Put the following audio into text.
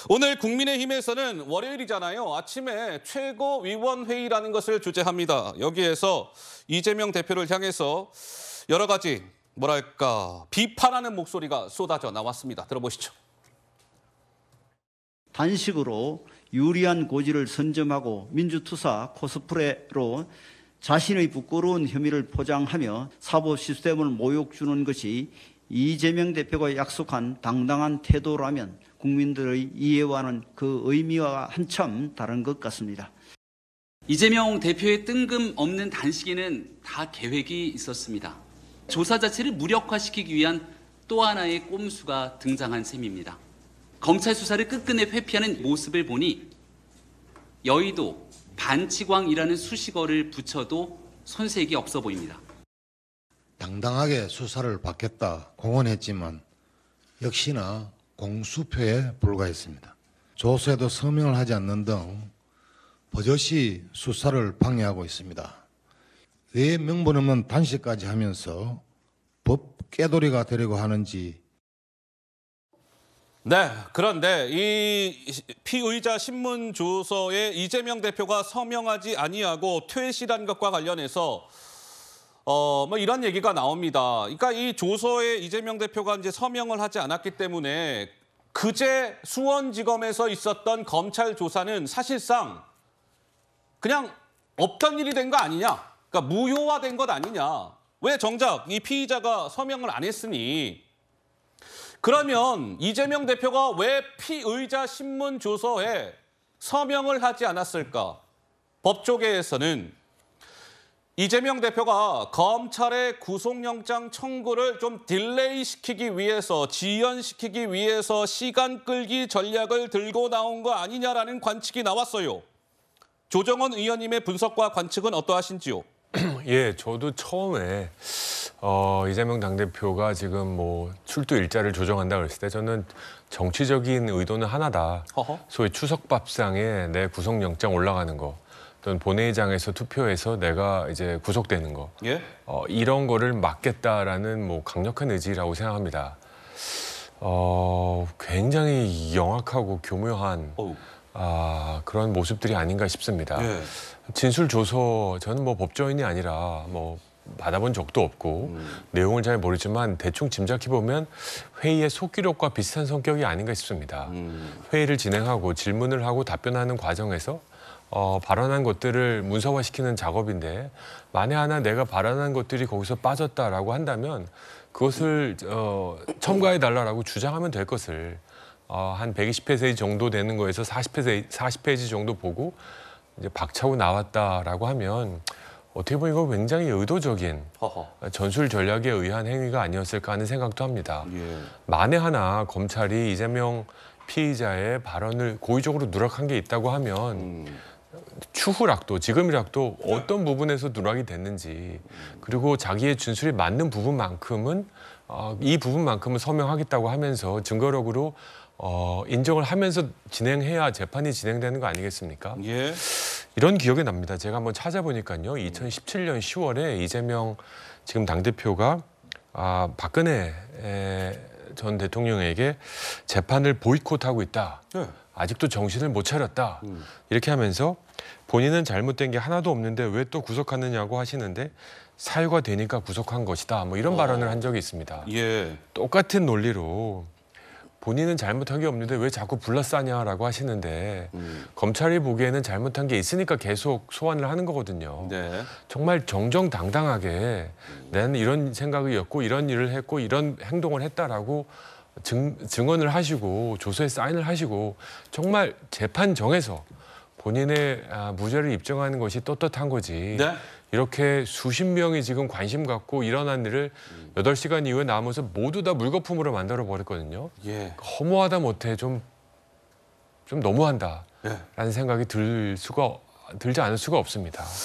오늘 국민의힘에서는 월요일이잖아요. 아침에 최고위원회의라는 것을 주재합니다. 여기에서 이재명 대표를 향해서 여러 가지 비판하는 목소리가 쏟아져 나왔습니다. 들어보시죠. 단식으로 유리한 고지를 선점하고 민주투사 코스프레로 자신의 부끄러운 혐의를 포장하며 사법 시스템을 모욕 주는 것이 이재명 대표가 약속한 당당한 태도라면 국민들의 이해와는 그 의미와 한참 다른 것 같습니다. 이재명 대표의 뜬금없는 단식에는 다 계획이 있었습니다. 조사 자체를 무력화시키기 위한 또 하나의 꼼수가 등장한 셈입니다. 검찰 수사를 끝끝내 회피하는 모습을 보니 여의도 반치광이라는 수식어를 붙여도 손색이 없어 보입니다. 당당하게 수사를 받겠다 공언했지만 역시나 공수표에 불과했습니다. 조서에도 서명을 하지 않는 등 버젓이 수사를 방해하고 있습니다. 왜 명분 없는 단식까지 하면서 법 깨돌이가 되려고 하는지. 네, 그런데 이 피의자 신문 조서에 이재명 대표가 서명하지 아니하고 퇴실한 것과 관련해서 이런 얘기가 나옵니다. 그러니까 이 조서에 이재명 대표가 이제 서명을 하지 않았기 때문에 그제 수원지검에서 있었던 검찰 조사는 사실상 그냥 없던 일이 된 거 아니냐? 그러니까 무효화된 것 아니냐? 왜 정작 이 피의자가 서명을 안 했으니? 그러면 이재명 대표가 왜 피의자 신문 조서에 서명을 하지 않았을까? 법조계에서는 이재명 대표가 검찰의 구속영장 청구를 좀 딜레이시키기 위해서, 지연시키기 위해서 시간 끌기 전략을 들고 나온 거 아니냐라는 관측이 나왔어요. 조정원 의원님의 분석과 관측은 어떠하신지요? 예, 저도 처음에 이재명 당대표가 지금 출두 일자를 조정한다 그랬을 때 저는 정치적인 의도는 하나다. 소위 추석밥상에 내 구속영장 올라가는 거, 또는 본회의장에서 투표해서 내가 이제 구속되는 거, 예? 이런 거를 막겠다라는 강력한 의지라고 생각합니다. 굉장히 영악하고 교묘한 그런 모습들이 아닌가 싶습니다. 예. 진술 조서, 저는 법조인이 아니라 받아본 적도 없고 내용을 잘 모르지만 대충 짐작해 보면 회의의 속기록과 비슷한 성격이 아닌가 싶습니다. 회의를 진행하고 질문을 하고 답변하는 과정에서 발언한 것들을 문서화시키는 작업인데, 만에 하나 내가 발언한 것들이 거기서 빠졌다라고 한다면 그것을 첨가해달라고 주장하면 될 것을 한 120페이지 정도 되는 거에서 40페이지 정도 보고 이제 박차고 나왔다라고 하면 어떻게 보면 이거 굉장히 의도적인 전술 전략에 의한 행위가 아니었을까 하는 생각도 합니다. 예. 만에 하나 검찰이 이재명 피의자의 발언을 고의적으로 누락한 게 있다고 하면 추후락도, 지금이락도 어떤 부분에서 누락이 됐는지, 그리고 자기의 진술이 맞는 부분만큼은 이 부분만큼은 서명하겠다고 하면서 증거력으로 인정을 하면서 진행해야 재판이 진행되는 거 아니겠습니까? 예. 이런 기억이 납니다. 제가 한번 찾아보니까요. 2017년 10월에 이재명 지금 당대표가 박근혜 전 대통령에게 재판을 보이콧하고 있다. 네. 아직도 정신을 못 차렸다. 이렇게 하면서 본인은 잘못된 게 하나도 없는데 왜 또 구속하느냐고 하시는데 사유가 되니까 구속한 것이다. 이런 발언을 한 적이 있습니다. 예. 똑같은 논리로 본인은 잘못한 게 없는데 왜 자꾸 불러싸냐라고 하시는데 검찰이 보기에는 잘못한 게 있으니까 계속 소환을 하는 거거든요. 네. 정말 정정당당하게 나는 이런 생각이었고 이런 일을 했고 이런 행동을 했다라고 증언을 하시고 조서에 사인을 하시고 정말 재판정에서 본인의 무죄를 입증하는 것이 떳떳한 거지. 네. 이렇게 수십 명이 지금 관심 갖고 일어난 일을 8시간 이후에 나오면서 모두 다 물거품으로 만들어 버렸거든요. 예. 허무하다 못해 좀 너무한다. 예. 라는 생각이 들지 않을 수가 없습니다.